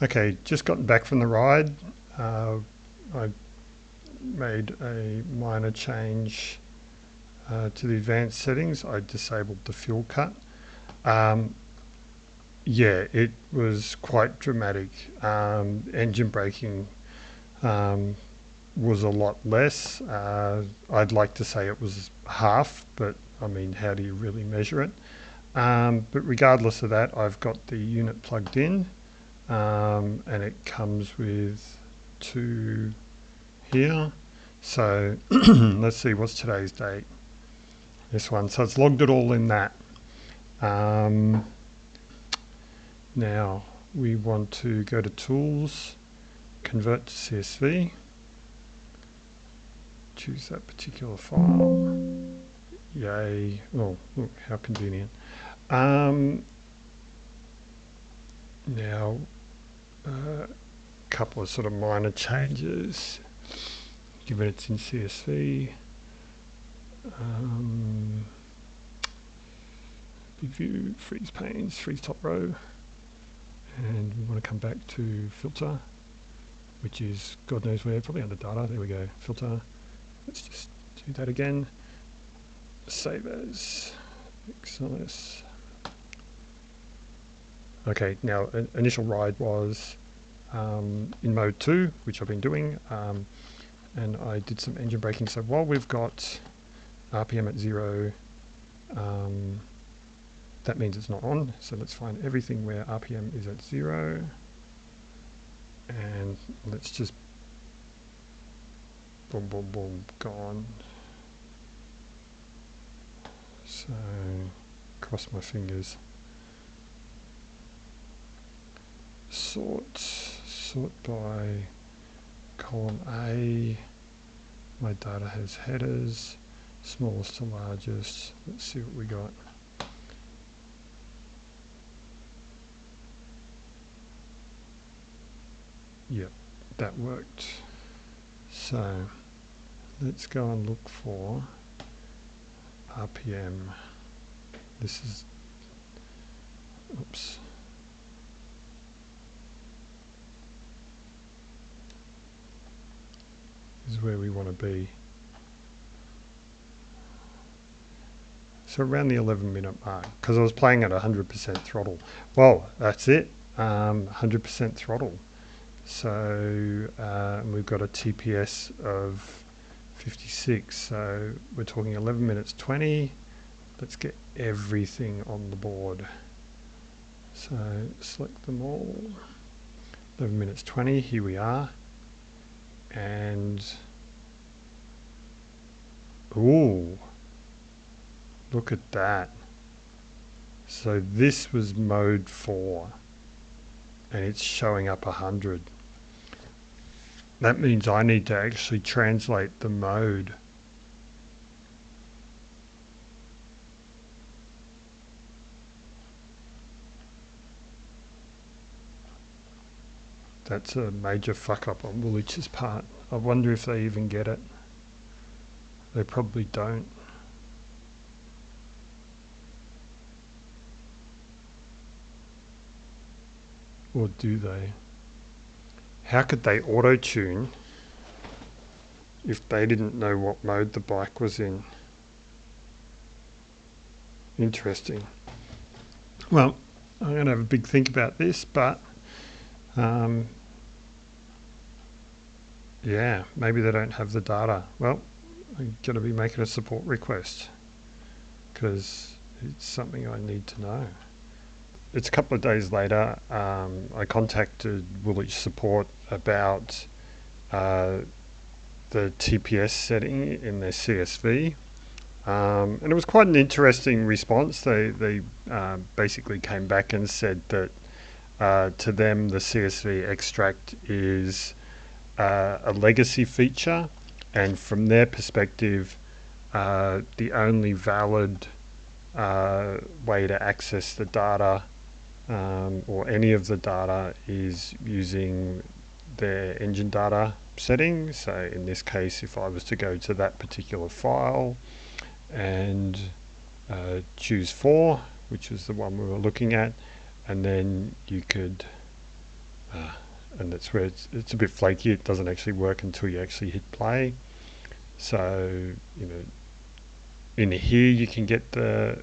Okay, just gotten back from the ride. I made a minor change to the advanced settings. I disabled the fuel cut. Yeah, it was quite dramatic. Engine braking was a lot less. I'd like to say it was half, but I mean, how do you really measure it? But regardless of that, I've got the unit plugged in, and it comes with two here. So let's see, what's today's date? This one. So it's logged it all in that. Now we want to go to Tools, Convert to CSV, choose that particular file. Yay. Oh, look, how convenient. Now, a couple of sort of minor changes, given it's in CSV. Big view, freeze panes, freeze top row. And we want to come back to filter, which is God knows where, probably under data. There we go, filter. Let's just do that again. Save as, XLS. Okay, now initial ride was in mode 2, which I've been doing, and I did some engine braking. So while we've got RPM at 0, that means it's not on. So let's find everything where RPM is at 0, and let's just boom, boom, boom, gone. So cross my fingers. Sort by column A. My data has headers, smallest to largest. Let's see what we got. Yep, that worked. So let's go and look for RPM. This is, oops. This is where we want to be. So around the 11-minute mark, because I was playing at 100% throttle. Well, that's it, 100% throttle. So we've got a TPS of 56, so we're talking 11 minutes 20. Let's get everything on the board. So select them all. 11 minutes 20, here we are. And ooh, look at that. So this was mode 4 and it's showing up 100. That means I need to actually translate the mode. That's a major fuck up on Woolich's part. I wonder if they even get it. They probably don't. Or do they? How could they auto-tune if they didn't know what mode the bike was in? Interesting. Well, I'm going to have a big think about this, but yeah, maybe they don't have the data. Well, I'm going to be making a support request because it's something I need to know. It's a couple of days later, I contacted Woolich support about the TPS setting in their CSV. And it was quite an interesting response. They basically came back and said that to them the CSV extract is a legacy feature, and from their perspective the only valid way to access the data or any of the data is using their engine data setting. So in this case, if I was to go to that particular file and choose 4, which is the one we were looking at, and then you could and that's where it's a bit flaky. It doesn't actually work until you actually hit play. So, you know, in here you can get the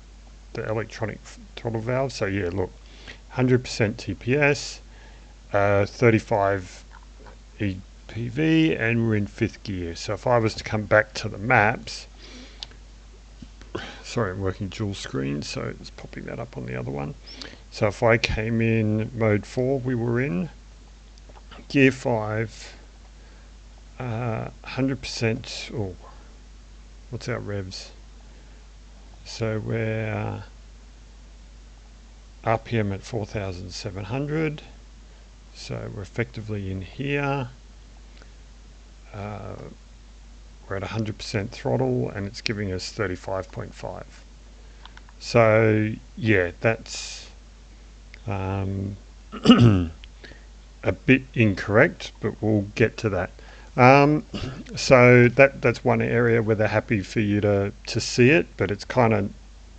electronic throttle valve. So yeah, look, 100% TPS, 35 EPV, and we're in 5th gear. So if I was to come back to the maps, sorry, I'm working dual screen, so it's popping that up on the other one. So if I came in mode 4, we were in gear 5, 100%, oh, what's our revs? So we're RPM at 4,700, so we're effectively in here. We're at 100% throttle and it's giving us 35.5. So yeah, that's a bit incorrect, but we'll get to that. So that's one area where they're happy for you to see it, but it's kind of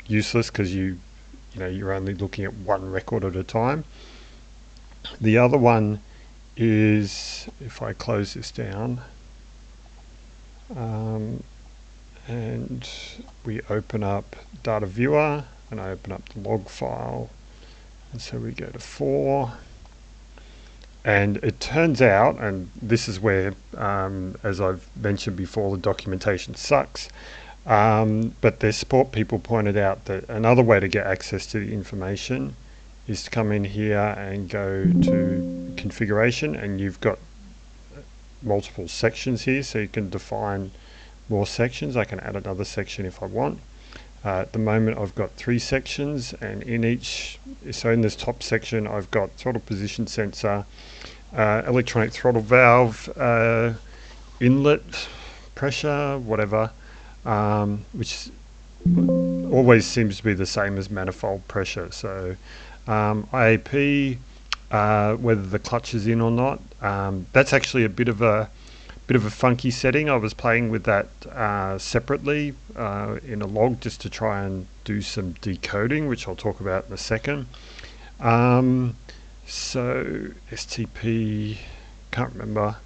useless because you're only looking at one record at a time. The other one is, if I close this down, and we open up data viewer, and I open up the log file, and so we go to 4, and it turns out, and this is where, as I've mentioned before, the documentation sucks, but their support people pointed out that another way to get access to the information is to come in here and go to configuration, and you've got multiple sections here, so you can define more sections. I can add another section if I want. At the moment I've got 3 sections, and in each, so in this top section I've got throttle position sensor, electronic throttle valve, inlet pressure, whatever, which always seems to be the same as manifold pressure. So IAP, whether the clutch is in or not, that's actually a bit of a funky setting. I was playing with that separately in a log just to try and do some decoding, which I'll talk about in a second. So STP, can't remember.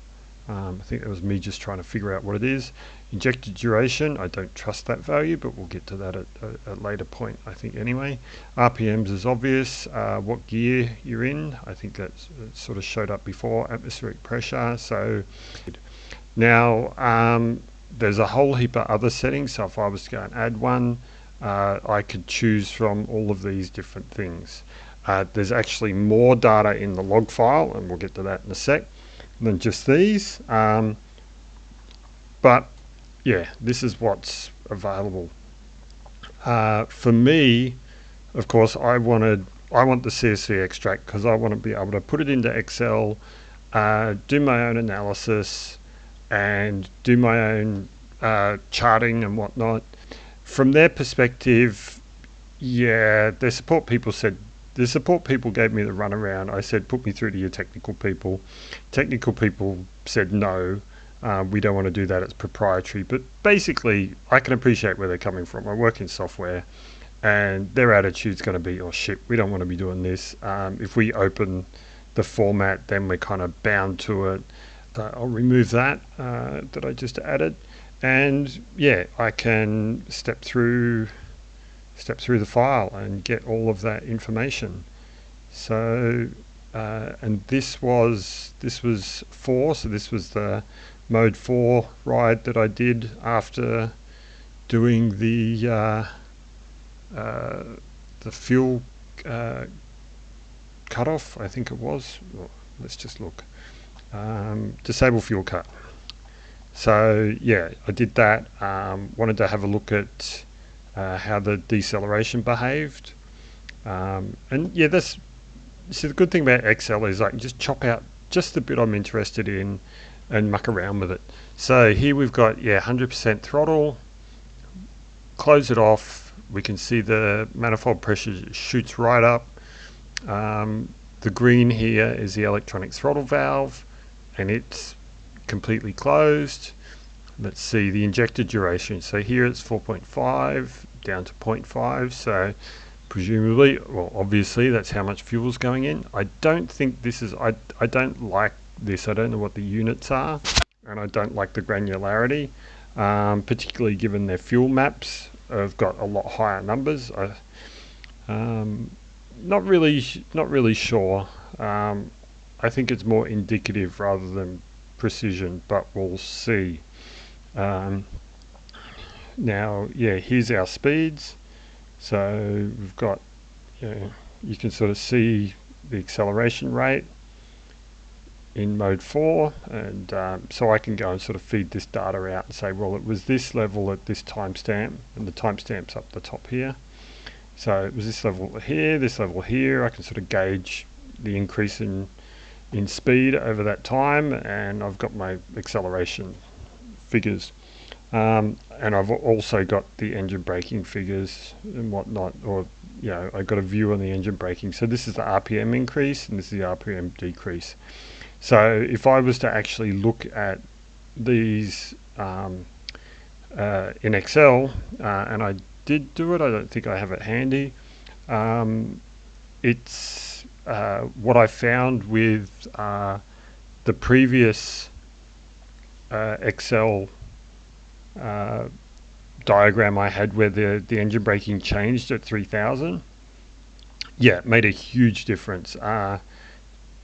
I think it was me just trying to figure out what it is. Injected duration, I don't trust that value, but we'll get to that at a later point, I think, anyway. RPMs is obvious. What gear you're in, I think that sort of showed up before. Atmospheric pressure. So now there's a whole heap of other settings. So if I was to go and add one, I could choose from all of these different things. There's actually more data in the log file, and we'll get to that in a sec, than just these. But yeah, this is what's available. For me, of course, I want the CSV extract because I want to be able to put it into Excel, do my own analysis, and do my own charting and whatnot. From their perspective, yeah, their support people gave me the runaround. I said, put me through to your technical people. Technical people said no. We don't want to do that, it's proprietary. But basically, I can appreciate where they're coming from. I work in software, and their attitude's going to be, oh shit, we don't want to be doing this. If we open the format, then we're kind of bound to it. I'll remove that that I just added, and yeah, I can step through the file and get all of that information. So and this was 4, so this was the mode 4 ride that I did after doing the fuel cutoff, I think it was. Well, let's just look. Disable fuel cut. So yeah, I did that. Wanted to have a look at how the deceleration behaved, and yeah, see the good thing about Excel is I can just chop out just the bit I'm interested in and muck around with it. So here we've got 100% throttle. Close it off. We can see the manifold pressure shoots right up. The green here is the electronic throttle valve, and it's completely closed. Let's see the injected duration. So here it's 4.5 down to 0.5. So presumably, well, obviously that's how much fuel is going in. I don't think this is, I don't like this. I don't know what the units are, and I don't like the granularity, particularly given their fuel maps have got a lot higher numbers. Not really sure. I think it's more indicative rather than precision, but we'll see. Now, yeah, here's our speeds. So we've got, you can sort of see the acceleration rate in mode 4, and so I can go and sort of feed this data out and say, well, it was this level at this timestamp, and the timestamp's up the top here. So it was this level here, this level here. I can sort of gauge the increase in speed over that time, and I've got my acceleration figures. And I've also got the engine braking figures and whatnot, or I got a view on the engine braking. So this is the RPM increase and this is the RPM decrease. So if I was to actually look at these in Excel, and I did do it, I don't think I have it handy. It's what I found with the previous Excel diagram I had where the engine braking changed at 3000. Yeah, it made a huge difference.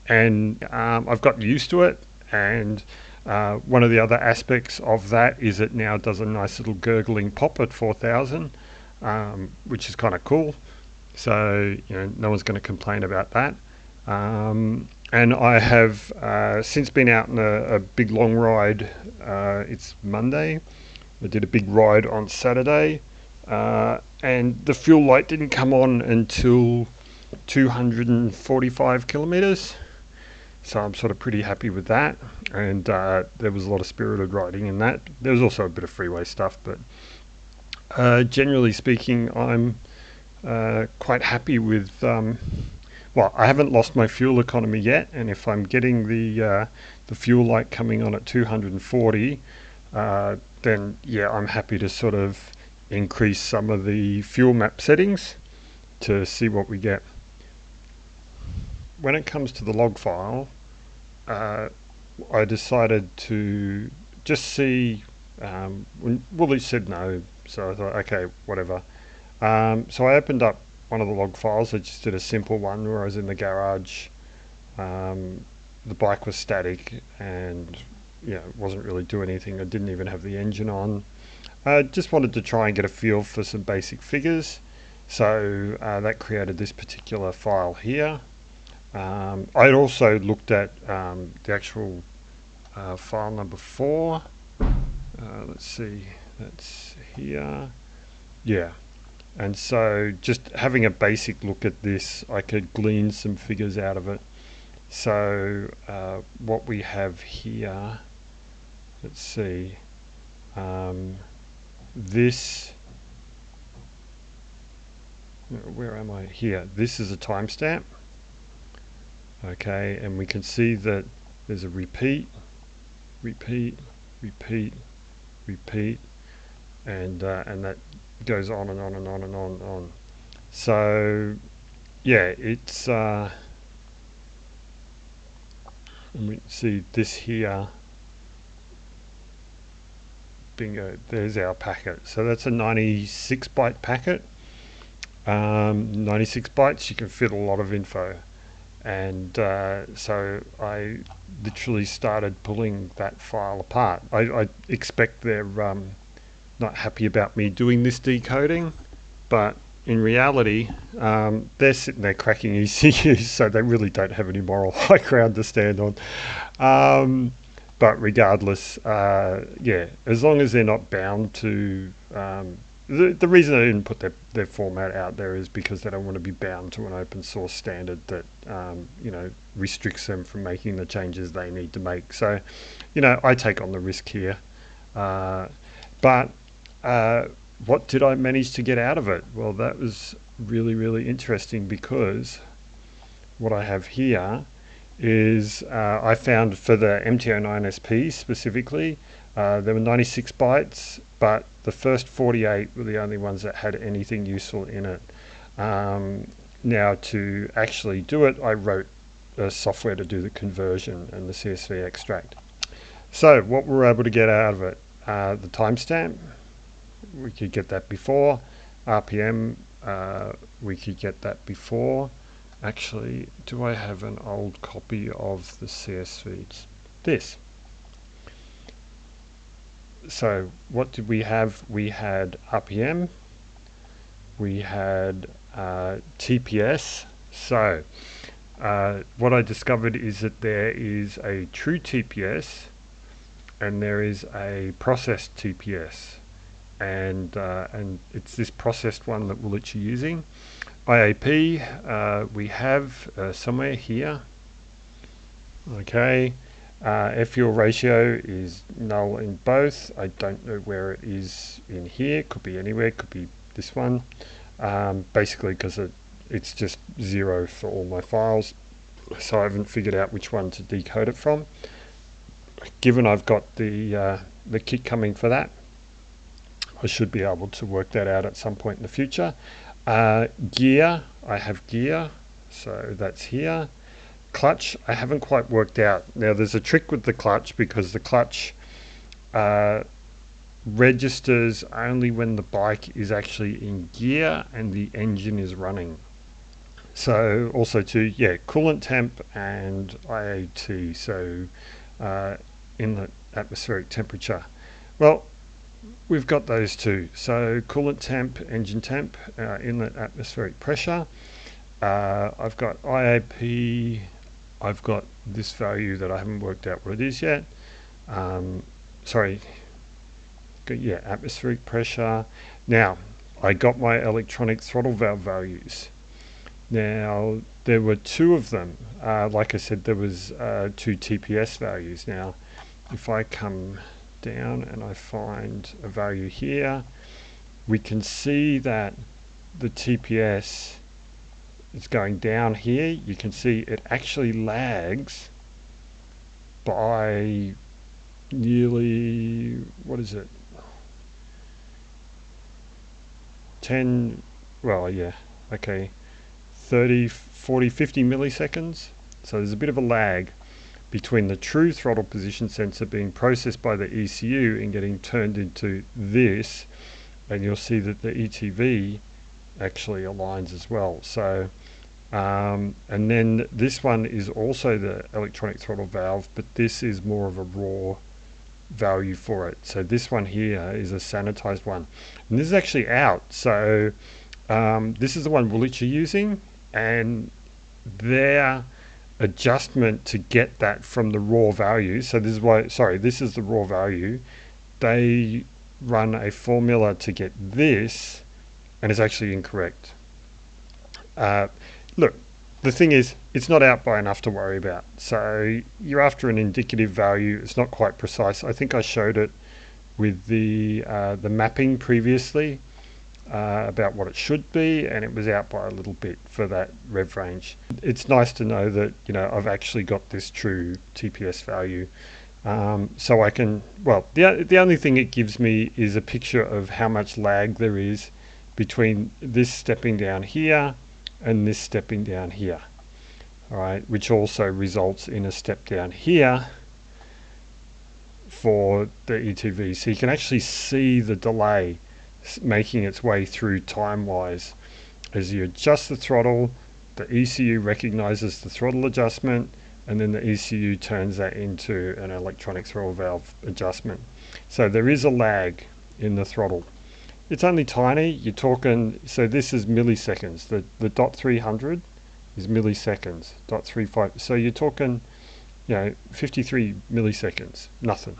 And I've gotten used to it, and one of the other aspects of that is it now does a nice little gurgling pop at 4000, which is kind of cool. So no one's going to complain about that. And I have since been out on a big long ride. It's Monday. I did a big ride on Saturday, and the fuel light didn't come on until 245 kilometers. So I'm sort of pretty happy with that, and there was a lot of spirited riding in that. There was also a bit of freeway stuff, but generally speaking, I'm quite happy with, well, I haven't lost my fuel economy yet, and if I'm getting the fuel light coming on at 240, then yeah, I'm happy to sort of increase some of the fuel map settings to see what we get. When it comes to the log file, I decided to just see, when Woolich said no, so I thought, okay, whatever. So I opened up one of the log files. I just did a simple one where I was in the garage. The bike was static, and it wasn't really doing anything. I didn't even have the engine on. I just wanted to try and get a feel for some basic figures. So that created this particular file here. I'd also looked at the actual file number 4. Let's see, that's here. Yeah, and so just having a basic look at this, I could glean some figures out of it. So what we have here, let's see, this, where am I? Here, this is a timestamp. Okay, and we can see that there's a repeat, repeat, repeat, repeat, and that goes on and on and on and on and on. So yeah, it's and we see this here. Bingo, there's our packet. So that's a 96 byte packet. 96 bytes, you can fit a lot of info. And so I literally started pulling that file apart. I expect they're not happy about me doing this decoding, but in reality, they're sitting there cracking ECUs, so they really don't have any moral high ground to stand on. But regardless, yeah, as long as they're not bound to the reason I didn't put their format out there is because they don't want to be bound to an open source standard that restricts them from making the changes they need to make. So, I take on the risk here. But what did I manage to get out of it? Well, that was really, really interesting, because what I have here is I found for the MT09SP specifically, there were 96 bytes, but the first 48 were the only ones that had anything useful in it. Now to actually do it, I wrote software to do the conversion and the CSV extract. So what we were able to get out of it, the timestamp, we could get that before. RPM, we could get that before. Actually, do I have an old copy of the CSV? This. So what did we have? We had RPM, we had TPS. So what I discovered is that there is a true TPS and there is a processed TPS, and it's this processed one that Woolich are using. IAP we have somewhere here. Okay, fuel ratio is null in both. I don't know where it is in here. Could be anywhere. Could be this one. Basically, because it's just 0 for all my files, so I haven't figured out which one to decode it from. Given I've got the kit coming for that, I should be able to work that out at some point in the future. Gear, I have gear, so that's here. Clutch, I haven't quite worked out. Now there's a trick with the clutch, because the clutch registers only when the bike is actually in gear and the engine is running. So also to, coolant temp and IAT, so inlet atmospheric temperature. Well, we've got those two. So coolant temp, engine temp, inlet atmospheric pressure. I've got IAP, I've got this value that I haven't worked out what it is yet. Atmospheric pressure. Now, I got my electronic throttle valve values. Now, there were two of them. Like I said, there was two TPS values. Now, if I come down and I find a value here, we can see that the TPS is going down here. You can see it actually lags by nearly, what is it, 10, well, yeah, okay, 30, 40, 50 milliseconds. So there's a bit of a lag between the true throttle position sensor being processed by the ECU and getting turned into this, and you'll see that the ETV actually aligns as well. So and then this one is also the electronic throttle valve, but this is more of a raw value for it. So this one here is a sanitized one, and this is actually out. So this is the one Woolich are using, and their adjustment to get that from the raw value, so this is why, sorry, this is the raw value, they run a formula to get this, and it's actually incorrect. Look, the thing is, it's not out by enough to worry about. So you're after an indicative value. It's not quite precise. I think I showed it with the mapping previously about what it should be, and it was out by a little bit for that rev range. It's nice to know that, I've actually got this true TPS value. So I can, well, the only thing it gives me is a picture of how much lag there is between this stepping down here and this stepping down here, all right, which also results in a step down here for the ETV. So you can actually see the delay making its way through time-wise. As you adjust the throttle, the ECU recognizes the throttle adjustment, and then the ECU turns that into an electronic throttle valve adjustment. So there is a lag in the throttle. It's only tiny. You're talking, so this is milliseconds. The dot 300 is milliseconds, dot 35. So you're talking, 53 milliseconds, nothing.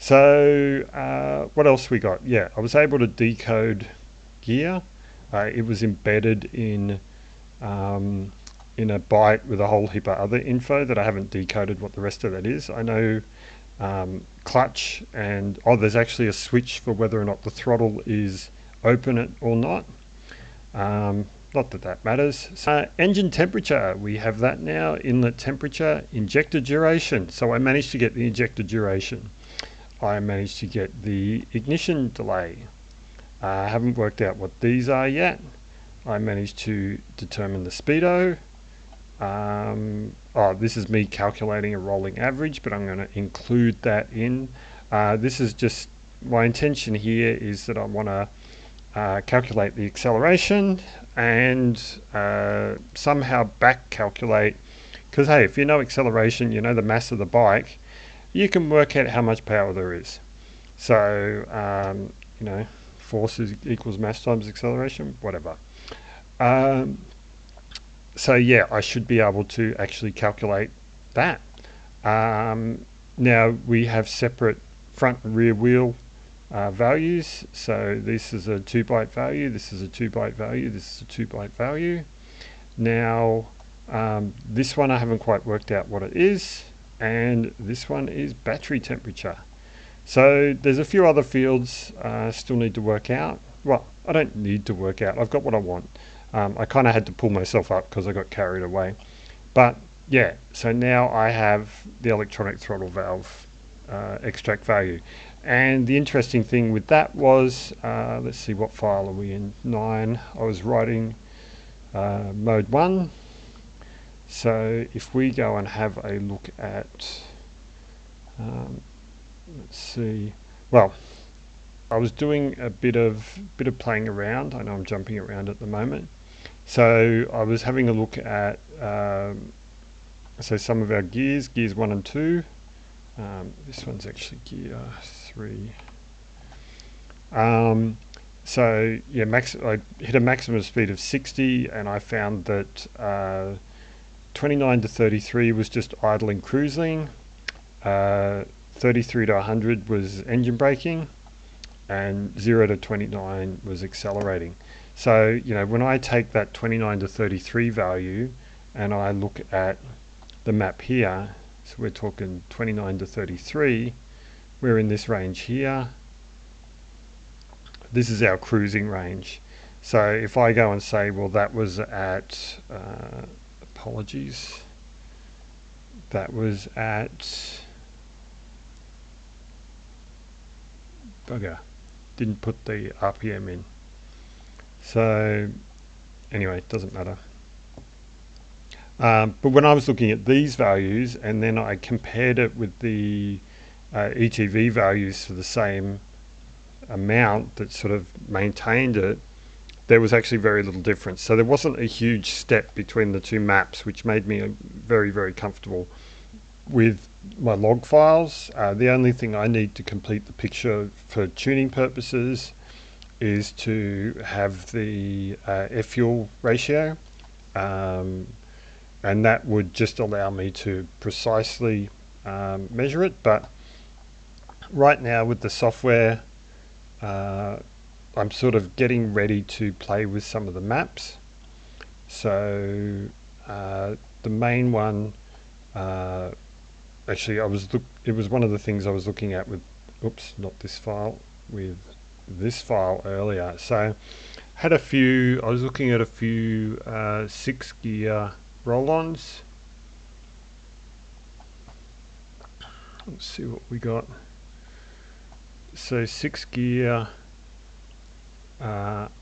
So what else we got? Yeah, I was able to decode gear. It was embedded in a byte with a whole heap of other info that I haven't decoded what the rest of that is. I know clutch, and there's actually a switch for whether or not the throttle is open or not. Not that that matters. So, engine temperature, we have that now. Inlet temperature, injector duration. So I managed to get the injector duration. I managed to get the ignition delay. I haven't worked out what these are yet. I managed to determine the speedo. This is me calculating a rolling average, but I'm going to include that in. This is just, my intention here is that I want to calculate the acceleration and somehow back calculate, because hey, if you know acceleration, you know the mass of the bike, you can work out how much power there is. So force equals mass times acceleration, whatever. So yeah, I should be able to actually calculate that. Now we have separate front and rear wheel values. So this is a 2 byte value, this is a 2 byte value, this is a 2 byte value. Now this one I haven't quite worked out what it is, and this one is battery temperature. So there's a few other fields I still need to work out. Well, I don't need to work out, I've got what I want. I kind of had to pull myself up because I got carried away. But yeah, so now I have the electronic throttle valve extract value. And the interesting thing with that was, let's see, what file are we in? 9. I was writing mode 1. So if we go and have a look at, let's see, well, I was doing a bit of playing around. I know I'm jumping around at the moment. So I was having a look at so some of our gears 1 and 2. This one's actually gear 3. So yeah, I hit a maximum speed of 60, and I found that 29 to 33 was just idling cruising, 33 to 100 was engine braking, and 0 to 29 was accelerating. So when I take that 29 to 33 value and I look at the map here, so we're talking 29 to 33, we're in this range here. This is our cruising range. So if I go and say, well, that was at apologies, that was at bugger, didn't put the RPM in. So anyway, it doesn't matter. But when I was looking at these values and then I compared it with the ETV values for the same amount that sort of maintained it, there was actually very little difference. So there wasn't a huge step between the two maps, which made me very, very comfortable with my log files. The only thing I need to complete the picture for tuning purposes is to have the F-fuel ratio, and that would just allow me to precisely measure it. But right now with the software, I'm sort of getting ready to play with some of the maps. So the main one, actually it was one of the things I was looking at with, oops, not this file, with this file earlier. So I was looking at a few 6-gear roll-ons. Let's see what we got. So 6-gear, let's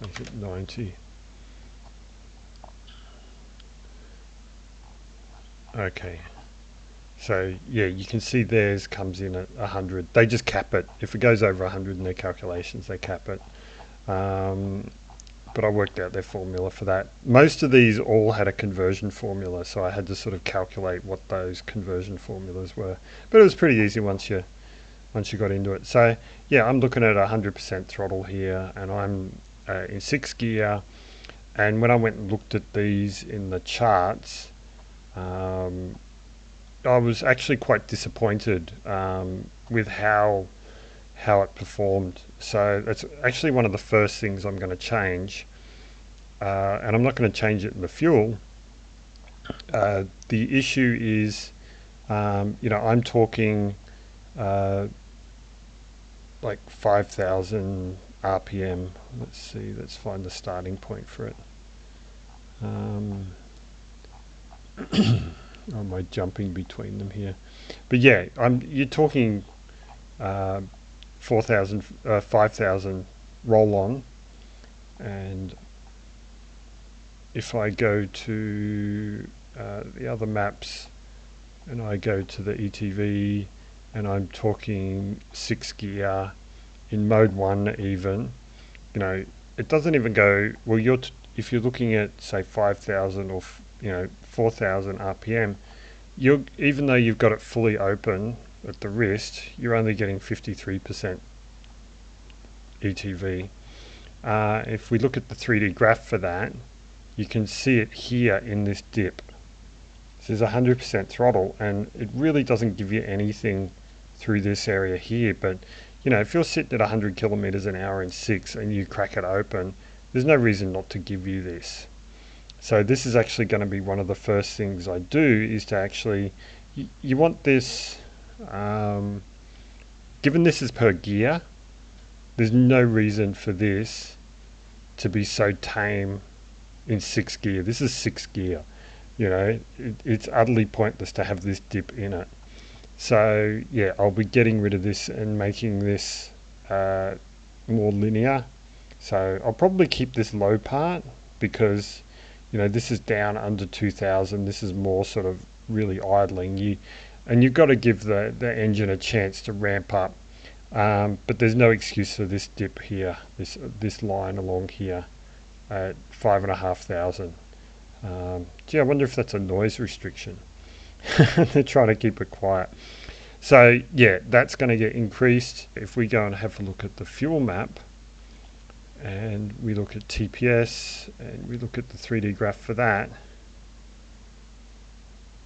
make it 90. Okay, so yeah, you can see theirs comes in at 100. They just cap it. If it goes over 100 in their calculations, they cap it. But I worked out their formula for that. Most of these all had a conversion formula, so I had to sort of calculate what those conversion formulas were. But it was pretty easy once you got into it. So yeah, I'm looking at 100% throttle here, and I'm in 6-gear. And when I went and looked at these in the charts, I was actually quite disappointed with how it performed. So that's actually one of the first things I'm going to change, and I'm not going to change it in the fuel. The issue is, I'm talking like 5,000 RPM. Let's see, let's find the starting point for it. am I jumping between them here? But yeah, you're talking 4,000, 5,000 roll on, and if I go to the other maps and I go to the ETV and I'm talking 6 gear in mode 1 even, you know, it doesn't even go, well, if you're looking at say 5,000 or 4,000 RPM, even though you've got it fully open at the wrist, you're only getting 53% ETV. If we look at the 3D graph for that, you can see it here in this dip. This is 100% throttle, and it really doesn't give you anything through this area here. But if you're sitting at 100 kilometers an hour in 6 and you crack it open, there's no reason not to give you this. So this is actually going to be one of the first things I do, is to actually, you want this, given this is per gear, there's no reason for this to be so tame in 6 gear. This is 6 gear. It's utterly pointless to have this dip in it. So yeah, I'll be getting rid of this and making this more linear. So I'll probably keep this low part, because this is down under 2,000. This is more sort of really idling. And you've got to give the engine a chance to ramp up. But there's no excuse for this dip here, this line along here at 5,500. Gee, I wonder if that's a noise restriction. They're trying to keep it quiet. So yeah, that's going to get increased. If we go and have a look at the fuel map, and we look at TPS, and we look at the 3D graph for that,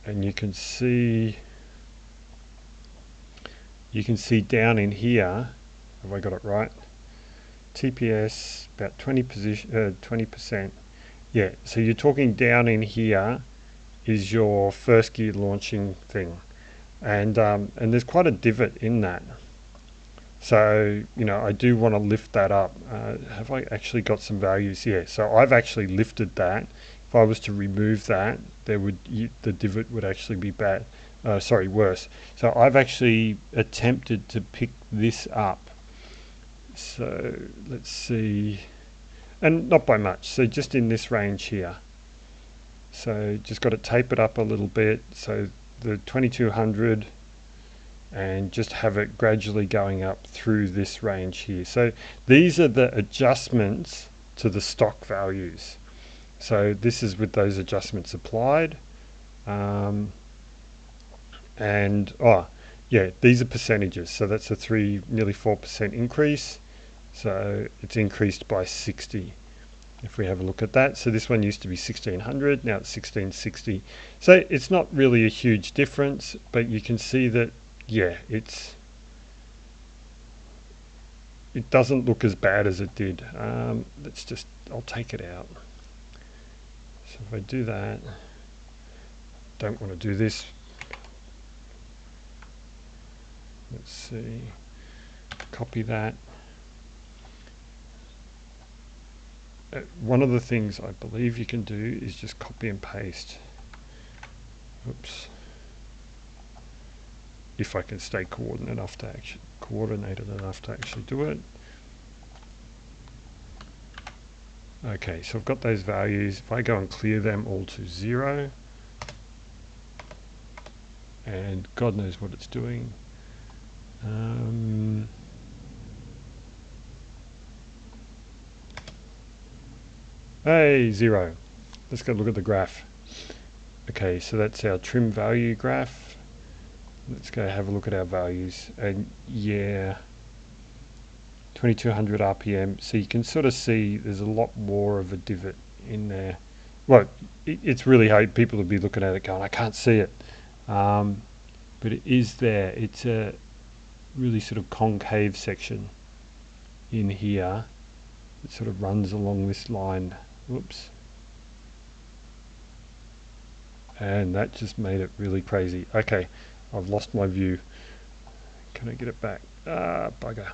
and you can see down in here, have I got it right? TPS about 20%. Yeah, so you're talking down in here is your first gear launching thing, and there's quite a divot in that. So I do want to lift that up. Have I actually got some values? Yeah, so I've actually lifted that. If I was to remove that, the divot would actually be bad. Worse. So I've actually attempted to pick this up. So let's see, and not by much. So just in this range here. So just got to tape it up a little bit. So the 2200, and just have it gradually going up through this range here. So these are the adjustments to the stock values. So this is with those adjustments applied. These are percentages. So that's a nearly 4% increase. So it's increased by 60. If we have a look at that, so this one used to be 1600, now it's 1660. So it's not really a huge difference, but you can see that, yeah, it doesn't look as bad as it did. I'll take it out. So if I do that, don't want to do this. Let's see, copy that. One of the things I believe you can do is just copy and paste. Oops. If I can stay coordinated enough to actually do it. Okay, so I've got those values. If I go and clear them all to 0, and God knows what it's doing. Hey, 0. Let's go look at the graph. Okay, so that's our trim value graph. Let's go have a look at our values. And yeah, 2200 RPM. So you can sort of see there's a lot more of a divot in there. Well, it's really hard. People will be looking at it going, I can't see it. But it is there. It's a really sort of concave section in here. It sort of runs along this line. Whoops. And that just made it really crazy. Okay, I've lost my view. Can I get it back? Bugger.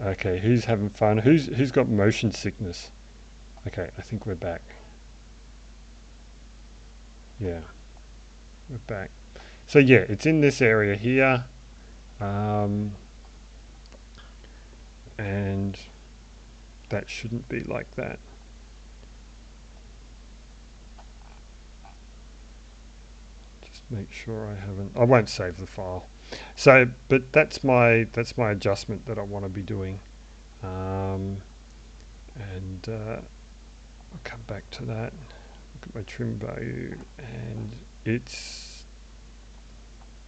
Okay, who's having fun? Who's got motion sickness? Okay, I think we're back. Yeah, we're back. So yeah, it's in this area here, and that shouldn't be like that. Just make sure I haven't. I won't save the file. So, but that's my adjustment that I want to be doing, and I'll come back to that. Look at my trim value, and it's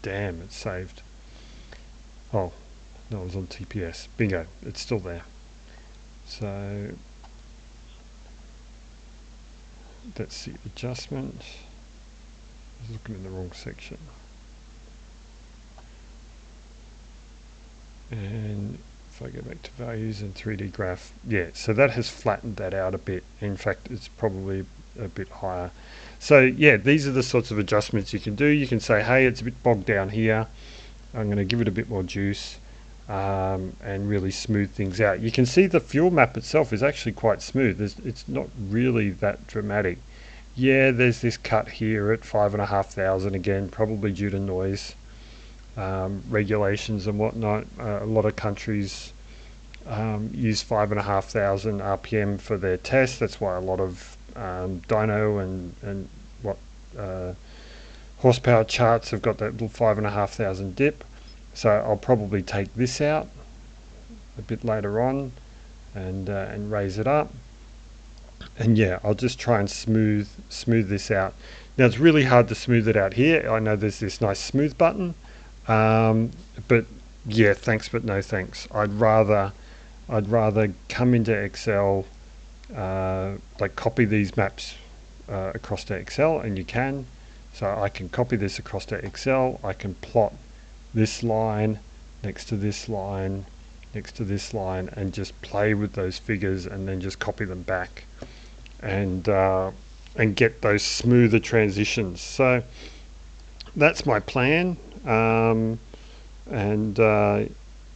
damn, it's saved. Oh, no, it was on TPS. Bingo, it's still there. So that's the adjustment. I was looking in the wrong section. And if I go back to values and 3D graph, yeah, so that has flattened that out a bit. In fact, it's probably a bit higher. So yeah, these are the sorts of adjustments you can do. You can say, hey, it's a bit bogged down here. I'm going to give it a bit more juice, and really smooth things out. You can see the fuel map itself is actually quite smooth. It's not really that dramatic. Yeah, there's this cut here at 5,500 again, probably due to noise regulations and whatnot. A lot of countries use 5,500 RPM for their tests. That's why a lot of dyno and what horsepower charts have got that little 5,500 dip. So I'll probably take this out a bit later on and raise it up. And yeah, I'll just try and smooth this out. Now it's really hard to smooth it out here. I know there's this nice smooth button, but yeah, thanks but no thanks. I'd rather come into Excel, like copy these maps across to Excel, and you can. So I can copy this across to Excel. I can plot this line next to this line next to this line and just play with those figures and then just copy them back and get those smoother transitions. So that's my plan,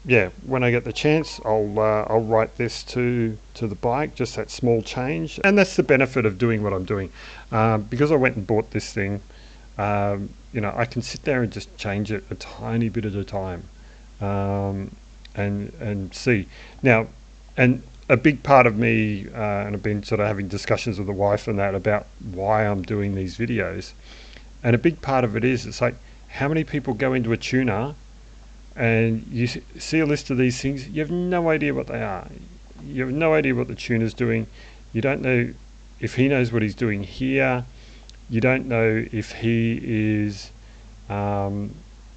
yeah, when I get the chance, I'll write this to the bike, just that small change. And that's the benefit of doing what I'm doing, because I went and bought this thing. You know, I can sit there and just change it a tiny bit at a time, and see. Now, and a big part of me, and I've been sort of having discussions with the wife and that about why I'm doing these videos. And a big part of it is, it's like, how many people go into a tuner and you see a list of these things, you have no idea what they are. You have no idea what the tuner's doing. You don't know if he knows what he's doing here. You don't know if he is, you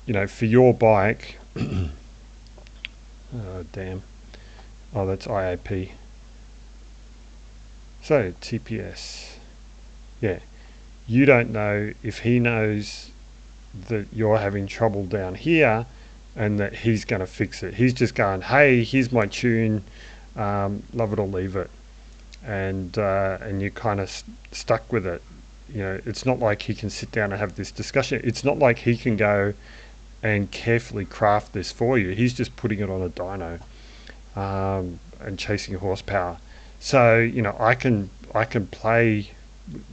know, for your bike. Oh, damn. Oh, that's IAP. So, TPS. Yeah. You don't know if he knows that you're having trouble down here and that he's going to fix it. He's just going, hey, here's my tune, love it or leave it. And you're kind of stuck with it. You know, it's not like he can sit down and have this discussion. It's not like he can go and carefully craft this for you. He's just putting it on a dyno, and chasing horsepower. So, you know, I can play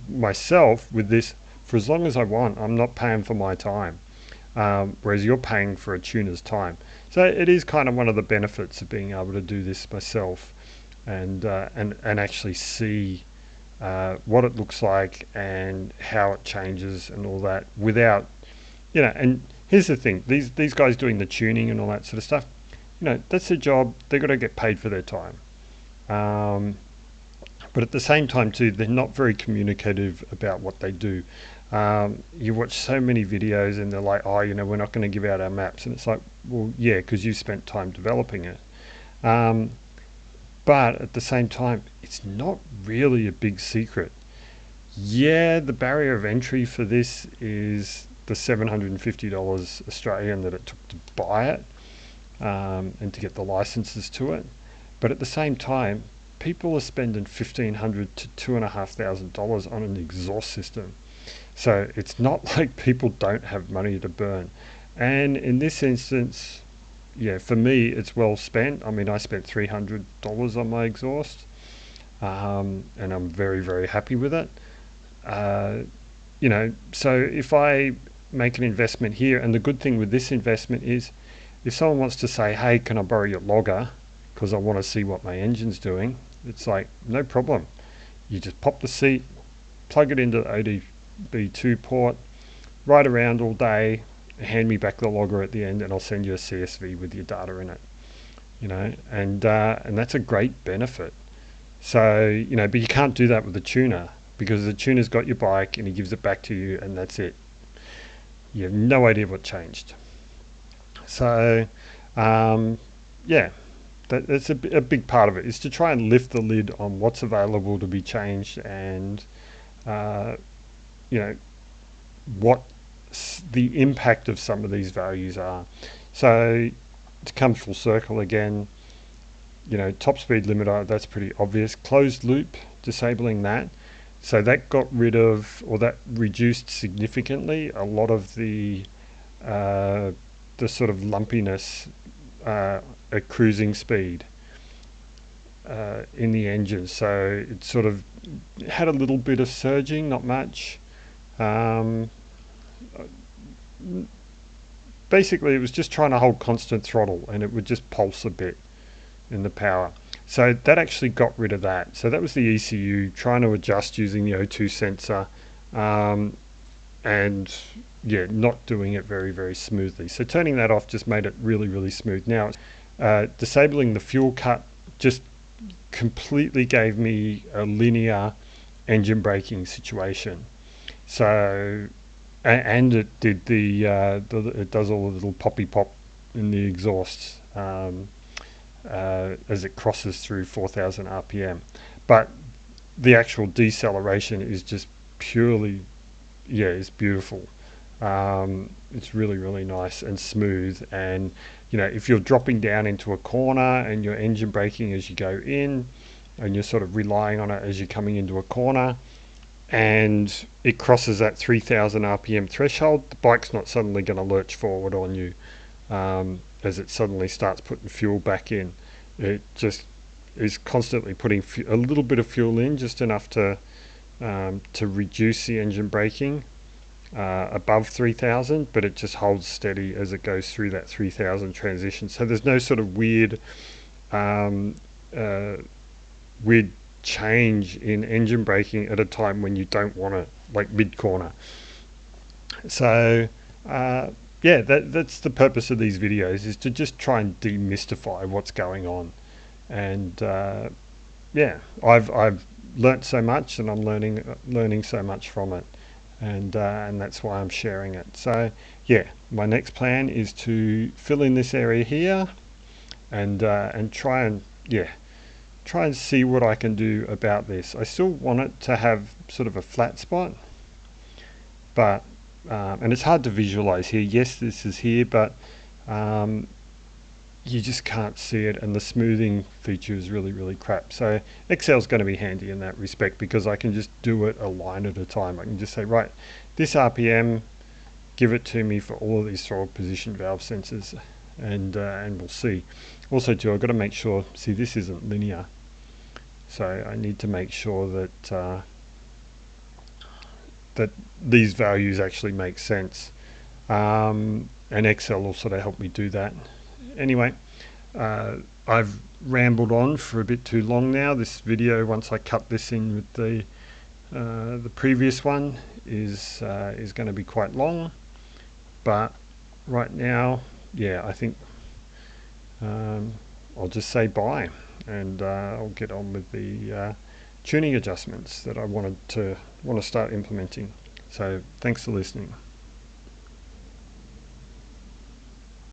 myself with this for as long as I want. I'm not paying for my time, whereas you're paying for a tuner's time. So it is kind of one of the benefits of being able to do this myself, and actually see what it looks like and how it changes and all that without, you know. And here's the thing, these guys doing the tuning and all that sort of stuff, you know, that's their job. They've got to get paid for their time. But at the same time too, they're not very communicative about what they do. You watch so many videos and they're like, oh, you know, we're not going to give out our maps. And it's like, well, yeah, because you spent time developing it. But at the same time, it's not really a big secret. Yeah, the barrier of entry for this is the $750 Australian that it took to buy it, and to get the licenses to it. But at the same time, people are spending $1,500 to $2,500 on an exhaust system. So it's not like people don't have money to burn. And in this instance, yeah, for me, it's well spent. I mean, I spent $300 on my exhaust, and I'm very, very happy with it. Uh, so if I make an investment here, and the good thing with this investment is, if someone wants to say, hey, can I borrow your logger because I want to see what my engine's doing, it's like, no problem. You just pop the seat, plug it into the ODB2 port, ride around all day, hand me back the logger at the end, and I'll send you a CSV with your data in it. And that's a great benefit. So, but you can't do that with the tuner, because the tuner's got your bike and he gives it back to you, and that's it. You have no idea what changed. So, yeah, that's a big part of it, is to try and lift the lid on what's available to be changed, and uh, you know what the impact of some of these values are. So to come full circle again, top speed limiter, that's pretty obvious. Closed loop, disabling that. So that got rid of, or that reduced significantly, a lot of the sort of lumpiness at cruising speed in the engine. So it sort of had a little bit of surging, not much. Basically, it was just trying to hold constant throttle, and it would just pulse a bit in the power. So that actually got rid of that. So that was the ECU trying to adjust using the O2 sensor, and yeah, not doing it very, very smoothly. So turning that off just made it really, really smooth. Now, disabling the fuel cut just completely gave me a linear engine braking situation. So, and it did it does all the little poppy pop in the exhaust as it crosses through 4,000 RPM. But the actual deceleration is just purely, yeah, it's beautiful. It's really, really nice and smooth. And if you're dropping down into a corner and you're engine braking as you go in, and you're sort of relying on it as you're coming into a corner, and it crosses that 3,000 RPM threshold, the bike's not suddenly going to lurch forward on you as it suddenly starts putting fuel back in. It just is constantly putting a little bit of fuel in, just enough to reduce the engine braking above 3,000, but it just holds steady as it goes through that 3,000 transition. So there's no sort of weird change in engine braking at a time when you don't want it, like mid-corner. So yeah, that's the purpose of these videos, is to just try and demystify what's going on. And yeah, I've learnt so much, and I'm learning so much from it, and that's why I'm sharing it. So yeah, my next plan is to fill in this area here, and try and see what I can do about this. I still want it to have sort of a flat spot, but and it's hard to visualize here. Yes, this is here, but you just can't see it, and the smoothing feature is really, really crap. So Excel's going to be handy in that respect, because I can just do it a line at a time. I can just say, right, this RPM, give it to me for all of these throttle position valve sensors, and we'll see. Also too, I've got to make sure, see, this isn't linear, so I need to make sure that that these values actually make sense, and Excel will sort of help me do that. Anyway, I've rambled on for a bit too long now. This video, once I cut this in with the previous one, is going to be quite long, but right now, yeah, I think I'll just say bye, and I'll get on with the tuning adjustments that I want to start implementing. So thanks for listening.